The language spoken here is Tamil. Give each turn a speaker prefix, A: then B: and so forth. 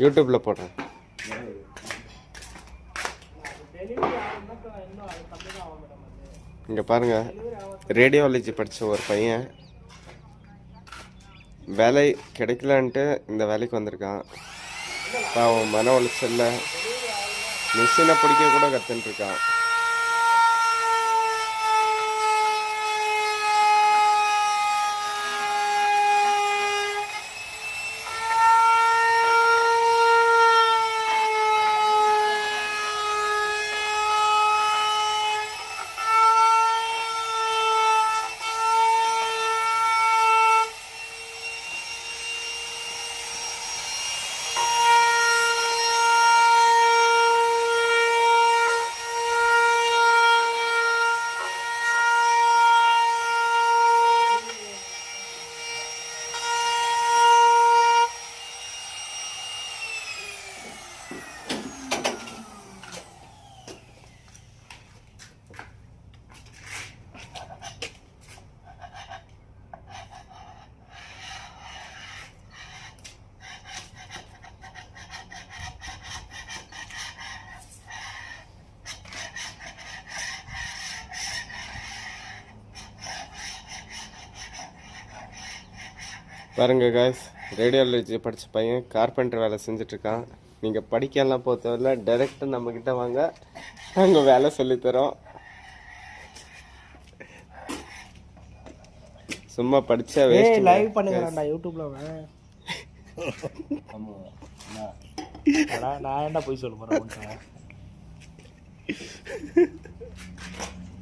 A: யூடியூப்ல போடுறேன். இங்கே பாருங்க, ரேடியாலஜி படித்த ஒரு பையன் வேலை கிடைக்கலன்ட்டு இந்த வேலைக்கு வந்திருக்கான். அவன் மன உளைச்சல்ல மிஷினை பிடிக்க கூட கற்றுட்டுருக்கான். பாருங்க காய்ஸ், ரேடியாலஜி படித்த பையன் கார்பெண்டர் வேலை செஞ்சிட்ருக்கான். நீங்கள் படிக்கலாம் போகிறதில்ல, டைரெக்டாக நம்மக்கிட்ட வாங்க, நாங்கள் வேலை சொல்லித்தரோம். சும்மா படித்தா வேஸ்ட்.
B: லைவ் பண்ணுங்கடா யூடியூப்ல. நான் என்ன போய் சொல்ல போகிறேன்.